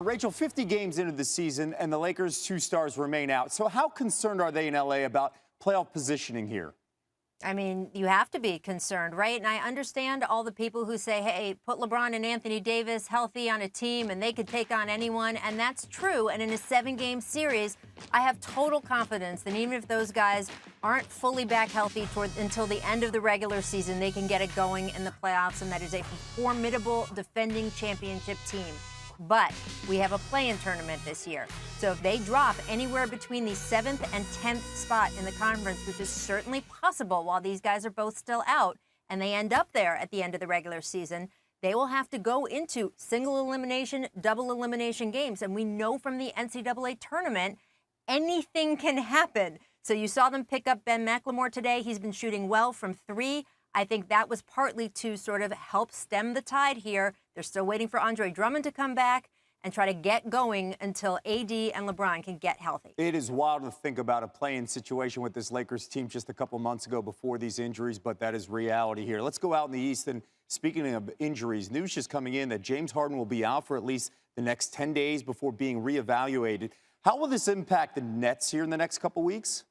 Rachel, 50 games into the season, and the Lakers' two stars remain out. So how concerned are they in L.A. about playoff positioning here? I mean, you have to be concerned, right? And I understand all the people who say, hey, put LeBron and Anthony Davis healthy on a team and they could take on anyone. And that's true. And in a 7-game series, I have total confidence that even if those guys aren't fully back healthy until the end of the regular season, they can get it going in the playoffs. And that is a formidable defending championship team. But we have a play-in tournament this year. So if they drop anywhere between the 7th and 10th spot in the conference, which is certainly possible while these guys are both still out, and they end up there at the end of the regular season, they will have to go into single elimination, double elimination games. And we know from the NCAA tournament, anything can happen. So you saw them pick up Ben McLemore today. He's been shooting well from 3. I think that was partly to sort of help stem the tide here. They're still waiting for Andre Drummond to come back and try to get going until AD and LeBron can get healthy. It is wild to think about a play-in situation with this Lakers team just a couple months ago before these injuries, but that is reality here. Let's go out in the East. And speaking of injuries, news just coming in that James Harden will be out for at least the next 10 days before being reevaluated. How will this impact the Nets here in the next couple weeks?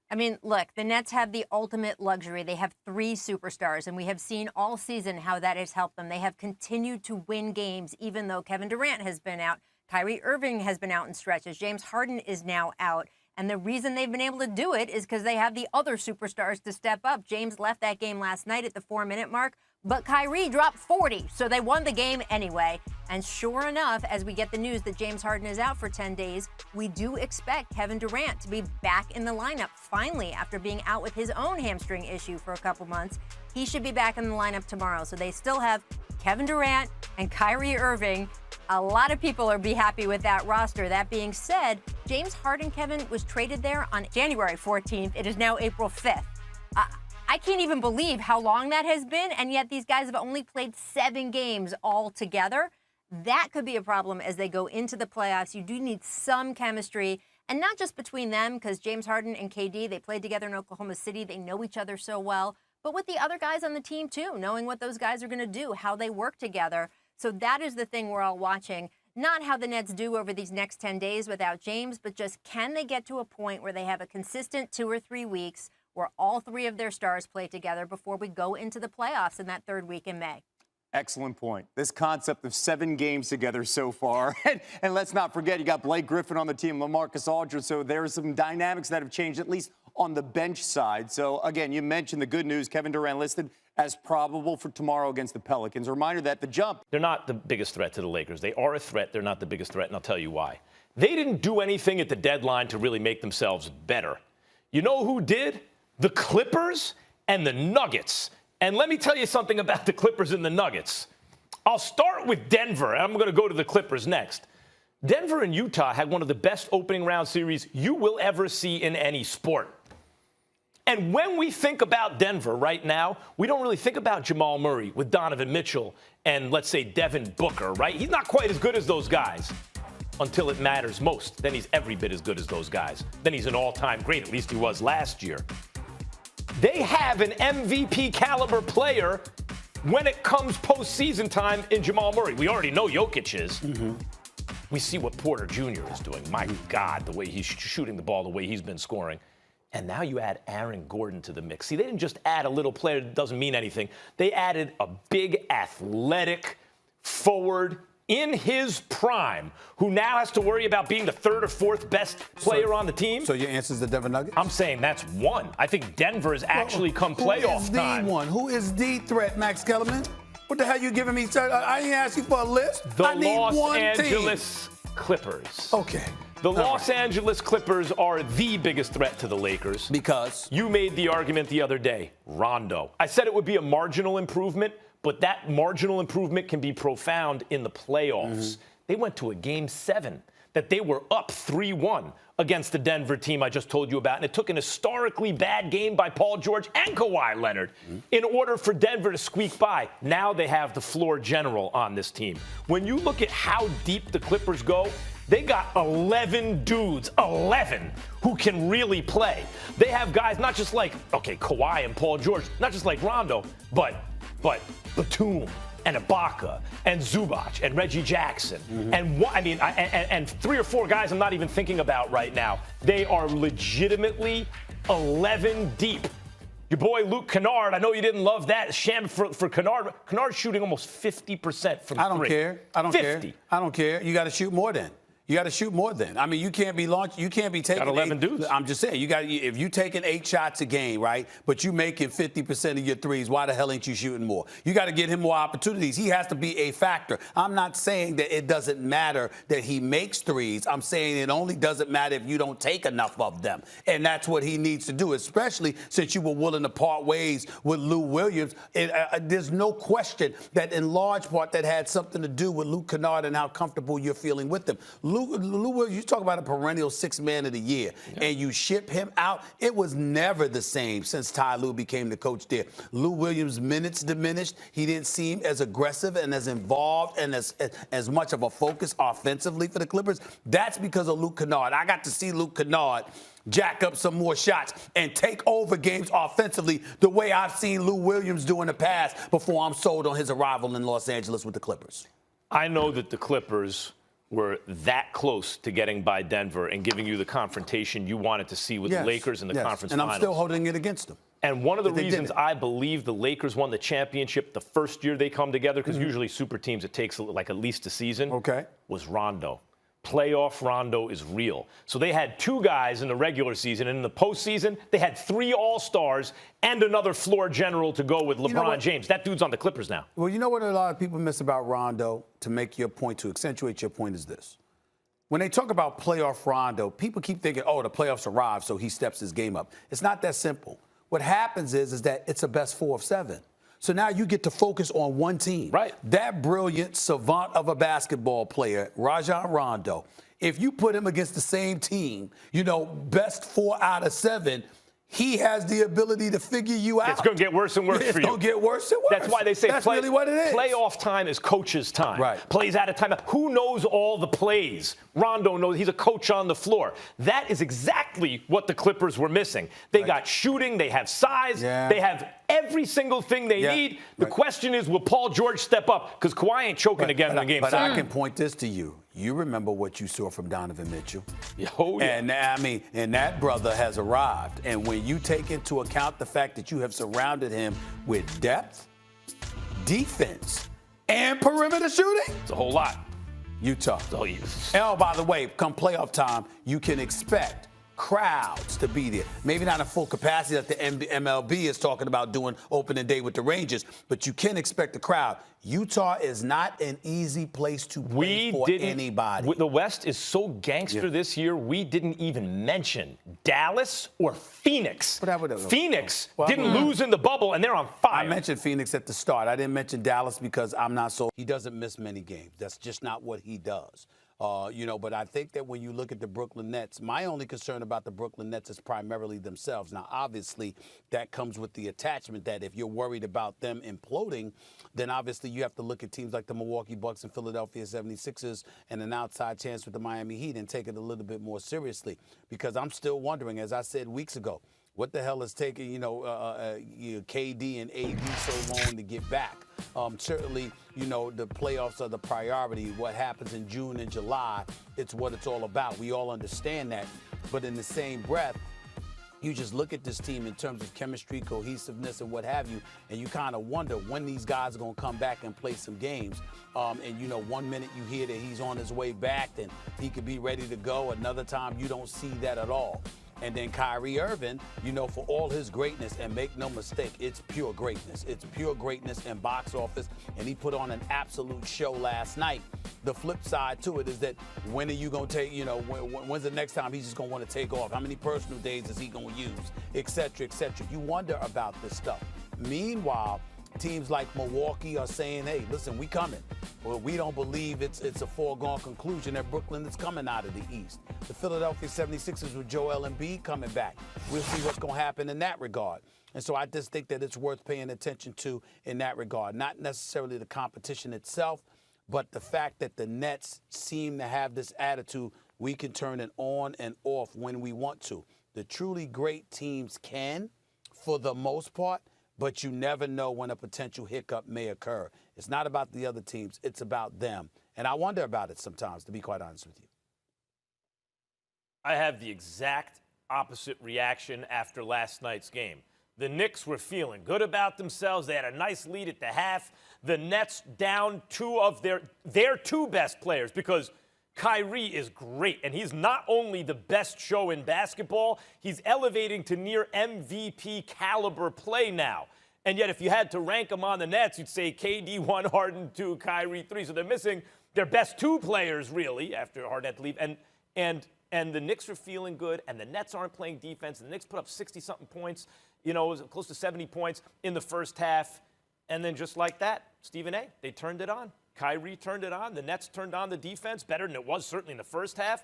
I mean, look, the Nets have the ultimate luxury. They have 3 superstars, and we have seen all season how that has helped them. They have continued to win games, even though Kevin Durant has been out. Kyrie Irving has been out in stretches. James Harden is now out. And the reason they've been able to do it is because they have the other superstars to step up. James left that game last night at the 4-minute mark, but Kyrie dropped 40, so they won the game anyway. And sure enough, as we get the news that James Harden is out for 10 days, we do expect Kevin Durant to be back in the lineup finally after being out with his own hamstring issue for a couple months. He should be back in the lineup tomorrow. So they still have Kevin Durant and Kyrie Irving. A lot of people will be happy with that roster. That being said, James Harden, Kevin, was traded there on January 14th. It is now April 5th. I can't even believe how long that has been, and yet these guys have only played 7 games all together. That could be a problem as they go into the playoffs. You do need some chemistry, and not just between them, because James Harden and KD, they played together in Oklahoma City. They know each other so well, but with the other guys on the team too, knowing what those guys are going to do, how they work together. So that is the thing we're all watching. Not how the Nets do over these next 10 days without James, but just can they get to a point where they have a consistent 2 or 3 weeks where all 3 of their stars play together before we go into the playoffs in that 3rd week in May. Excellent point. This concept of 7 games together so far. And let's not forget, you got Blake Griffin on the team, LaMarcus Aldridge. So there are some dynamics that have changed, at least on the bench side. So, again, you mentioned the good news. Kevin Durant listed as probable for tomorrow against the Pelicans. A reminder that the jump. They're not the biggest threat to the Lakers. They are a threat. They're not the biggest threat, and I'll tell you why. They didn't do anything at the deadline to really make themselves better. You know who did? The Clippers and the Nuggets. And let me tell you something about the Clippers and the Nuggets. I'll start with Denver, and I'm going to go to the Clippers next. Denver and Utah had one of the best opening round series you will ever see in any sport. And when we think about Denver right now, we don't really think about Jamal Murray with Donovan Mitchell and, let's say, Devin Booker, right? He's not quite as good as those guys until it matters most. Then he's every bit as good as those guys. Then he's an all-time great, at least he was last year. They have an MVP caliber player when it comes postseason time in Jamal Murray. We already know Jokic is. Mm-hmm. We see what Porter Jr. is doing. My God, the way he's shooting the ball, the way he's been scoring. And now you add Aaron Gordon to the mix. See, they didn't just add a little player that doesn't mean anything. They added a big, athletic forward in his prime, who now has to worry about being the 3rd or 4th best player on the team. So your answer is the Denver Nuggets? I'm saying that's one. I think Denver has actually come playoff time. Who is the one? Who is the threat, Max Kellerman? What the hell you giving me? I didn't ask you for a list. The Los Angeles Clippers. Okay. The Los Angeles Clippers are the biggest threat to the Lakers. Because? You made the argument the other day, Rondo. I said it would be a marginal improvement, but that marginal improvement can be profound in the playoffs. Mm-hmm. They went to a Game 7 that they were up 3-1 against the Denver team I just told you about, and it took an historically bad game by Paul George and Kawhi Leonard in order for Denver to squeak by. Now they have the floor general on this team. When you look at how deep the Clippers go, they got 11 dudes, 11, who can really play. They have guys not just like, okay, Kawhi and Paul George, not just like Rondo, but Batum, and Ibaka and Zubac and Reggie Jackson and 3 or 4 guys I'm not even thinking about right now. They are legitimately 11 deep. Your boy Luke Kennard, I know you didn't love that sham for Kennard. Kennard's shooting almost 50% from 3. I don't care. I don't 50. care. I don't care. You got to shoot more then. You got to shoot more then. I mean, you can't be taking got 11 dudes. I'm just saying, if you taking 8 shots a game, right, but you making 50% of your threes, why the hell ain't you shooting more? You got to get him more opportunities. He has to be a factor. I'm not saying that it doesn't matter that he makes threes. I'm saying it only doesn't matter if you don't take enough of them. And that's what he needs to do, especially since you were willing to part ways with Lou Williams. There's no question that in large part that had something to do with Luke Kennard and how comfortable you're feeling with him. Lou Williams, you talk about a perennial 6th man of the year, and you ship him out. It was never the same since Ty Lue became the coach there. Lou Williams' minutes diminished. He didn't seem as aggressive and as involved and as much of a focus offensively for the Clippers. That's because of Luke Kennard. I got to see Luke Kennard jack up some more shots and take over games offensively the way I've seen Lou Williams do in the past before I'm sold on his arrival in Los Angeles with the Clippers. I know that the Clippers were that close to getting by Denver and giving you the confrontation you wanted to see with the Lakers in the conference finals. And I'm still holding it against them. And one of the reasons I believe the Lakers won the championship the first year they come together, because usually super teams, it takes like at least a season, was Rondo. Playoff Rondo is real. So they had 2 guys in the regular season, and in the postseason, they had 3 All-Stars and another floor general to go with LeBron James. That dude's on the Clippers now. Well, you know what a lot of people miss about Rondo, to make your point, to accentuate your point, is this. When they talk about playoff Rondo, people keep thinking, oh, the playoffs arrived, so he steps his game up. It's not that simple. What happens is that it's a best 4 of 7. So now you get to focus on one team. Right. That brilliant savant of a basketball player, Rajon Rondo, if you put him against the same team, best 4 out of 7, he has the ability to figure you out. It's going to get worse and worse for you. It's going to get worse and worse. That's why they say that's really what it is. Playoff time is coach's time. Right. Plays out of time. Who knows all the plays? Rondo knows. He's a coach on the floor. That is exactly what the Clippers were missing. They got shooting. They have size. Yeah. They have every single thing they need. The question is, will Paul George step up? Because Kawhi ain't choking again in Game 7. But I can point this to you. You remember what you saw from Donovan Mitchell. Oh, yeah. And that brother has arrived. And when you take into account the fact that you have surrounded him with depth, defense, and perimeter shooting, it's a whole lot. Utah. Oh, yes. And by the way, come playoff time, you can expect crowds to be there. Maybe not in full capacity that the MLB is talking about doing opening day with the Rangers, but you can expect the crowd. Utah is not an easy place to play for anybody. The West is so gangster this year, we didn't even mention Dallas or Phoenix. Phoenix didn't lose in the bubble, and they're on fire. I mentioned Phoenix at the start. I didn't mention Dallas because I'm not so. He doesn't miss many games. That's just not what he does. But I think that when you look at the Brooklyn Nets, my only concern about the Brooklyn Nets is primarily themselves. Now, obviously, that comes with the attachment that if you're worried about them imploding, then obviously you have to look at teams like the Milwaukee Bucks and Philadelphia 76ers and an outside chance with the Miami Heat and take it a little bit more seriously. Because I'm still wondering, as I said weeks ago, what the hell is taking, KD and AD so long to get back? Certainly, the playoffs are the priority. What happens in June and July, it's what it's all about. We all understand that. But in the same breath, you just look at this team in terms of chemistry, cohesiveness, and what have you, and you kind of wonder when these guys are going to come back and play some games. And 1 minute you hear that he's on his way back and he could be ready to go. Another time you don't see that at all. And then Kyrie Irving, for all his greatness, and make no mistake, it's pure greatness. It's pure greatness and box office, and he put on an absolute show last night. The flip side to it is that when are you going to take, when's the next time he's just going to want to take off? How many personal days is he going to use, et cetera, et cetera. You wonder about this stuff. Meanwhile, teams like Milwaukee are saying, hey, listen, we coming. Well, we don't believe it's a foregone conclusion that Brooklyn is coming out of the East. The Philadelphia 76ers with Joel Embiid coming back. We'll see what's going to happen in that regard. And so I just think that it's worth paying attention to in that regard. Not necessarily the competition itself, but the fact that the Nets seem to have this attitude, we can turn it on and off when we want to. The truly great teams can, for the most part, but you never know when a potential hiccup may occur. It's not about the other teams. It's about them. And I wonder about it sometimes, to be quite honest with you. I have the exact opposite reaction after last night's game. The Knicks were feeling good about themselves. They had a nice lead at the half. The Nets down two of their two best players because Kyrie is great, and he's not only the best show in basketball, he's elevating to near MVP caliber play now. And yet, if you had to rank them on the Nets, you'd say KD 1, Harden 2, Kyrie 3. So they're missing their best two players, really, after Harden had to leave. And the Knicks are feeling good, and the Nets aren't playing defense. And the Knicks put up 60-something points, it was close to 70 points in the first half. And then just like that, Stephen A., they turned it on. Kyrie turned it on. The Nets turned on the defense better than it was certainly in the first half.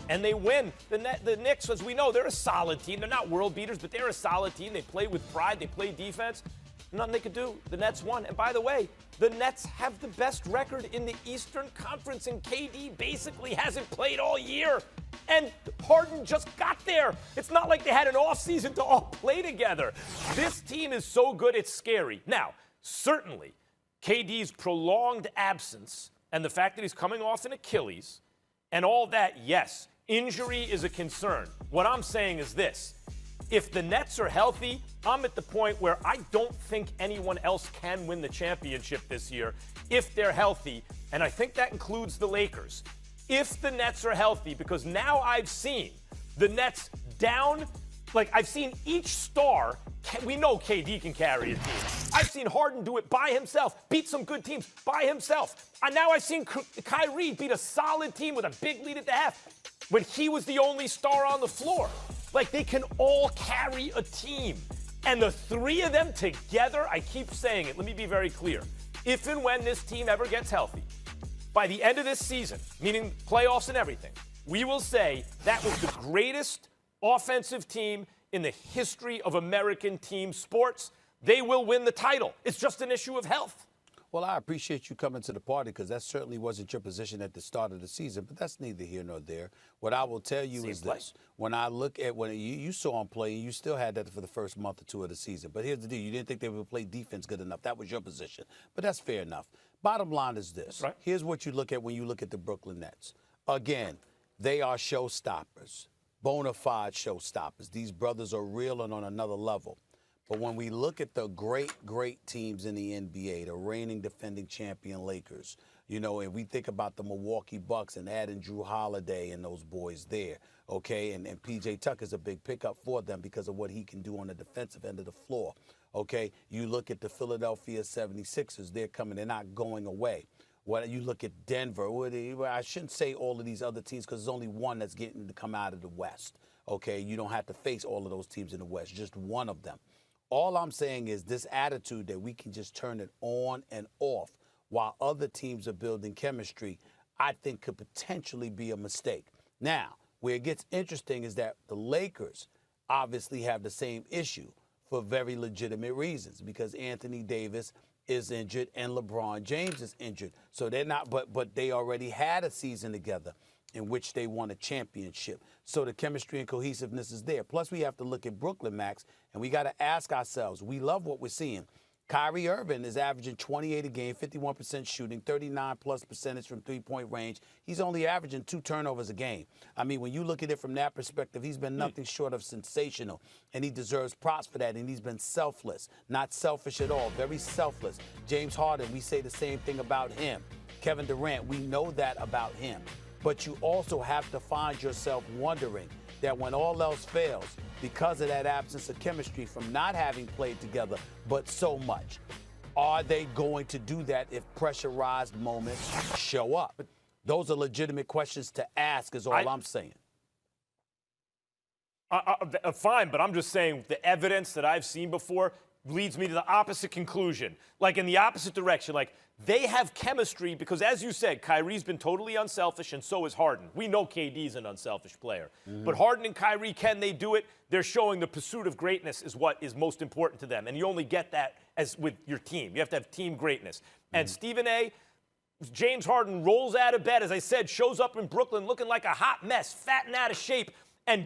And they win. The Knicks, as we know, they're a solid team. They're not world beaters, but they're a solid team. They play with pride. They play defense. Nothing they could do. The Nets won. And by the way, the Nets have the best record in the Eastern Conference, and KD basically hasn't played all year. And Harden just got there. It's not like they had an offseason to all play together. This team is so good, it's scary. Now, certainly, KD's prolonged absence and the fact that he's coming off an Achilles and all that, yes, injury is a concern. What I'm saying is this. If the Nets are healthy, I'm at the point where I don't think anyone else can win the championship this year if they're healthy, and I think that includes the Lakers. If the Nets are healthy, because now I've seen the Nets down, like I've seen each star, we know KD can carry a team. I've seen Harden do it by himself, beat some good teams by himself. And now I've seen Kyrie beat a solid team with a big lead at the half when he was the only star on the floor. Like, they can all carry a team. And the three of them together, I keep saying it, let me be very clear. If and when this team ever gets healthy, by the end of this season, meaning playoffs and everything, we will say that was the greatest offensive team in the history of American team sports. They will win the title. It's just an issue of health. Well, I appreciate you coming to the party because that certainly wasn't your position at the start of the season, but that's neither here nor there. What I will tell you is this. When I look at when you saw him play, you still had that for the first month or two of the season. But here's the deal. You didn't think they would play defense good enough. That was your position. But that's fair enough. Bottom line is this. Right. Here's what you look at when you look at the Brooklyn Nets. Again, they are showstoppers, bona fide showstoppers. These brothers are real and on another level. But when we look at the great, great teams in the NBA, the reigning defending champion Lakers, and we think about the Milwaukee Bucks and adding Drew Holiday and those boys there, okay? And P.J. Tucker's a big pickup for them because of what he can do on the defensive end of the floor, okay? You look at the Philadelphia 76ers, they're not going away. You look at Denver, I shouldn't say all of these other teams because there's only one that's getting to come out of the West, okay? You don't have to face all of those teams in the West, just one of them. All I'm saying is this attitude that we can just turn it on and off while other teams are building chemistry, I think could potentially be a mistake. Now, where it gets interesting is that the Lakers obviously have the same issue for very legitimate reasons because Anthony Davis is injured and LeBron James is injured. So they're not, but they already had a season together in which they won a championship. So the chemistry and cohesiveness is there. Plus, we have to look at Brooklyn, Max, and we got to ask ourselves, we love what we're seeing. Kyrie Irving is averaging 28 a game, 51% shooting, 39+% from three-point range. He's only averaging 2 turnovers a game. I mean, when you look at it from that perspective, he's been nothing short of sensational, and he deserves props for that, and he's been selfless, not selfish at all, very selfless. James Harden, we say the same thing about him. Kevin Durant, we know that about him. But you also have to find yourself wondering that when all else fails, because of that absence of chemistry from not having played together, but so much, are they going to do that if pressurized moments show up? Those are legitimate questions to ask is all I'm saying. Fine, but I'm just saying the evidence that I've seen before leads me to the opposite conclusion, like in the opposite direction. Like, they have chemistry because, as you said, Kyrie's been totally unselfish, and so is Harden. We know KD's an unselfish player. But Harden and Kyrie, can they do it? They're showing the pursuit of greatness is what is most important to them. And you only get that as with your team. You have to have team greatness. And Stephen A., James Harden rolls out of bed, as I said, shows up in Brooklyn looking like a hot mess, fat and out of shape, and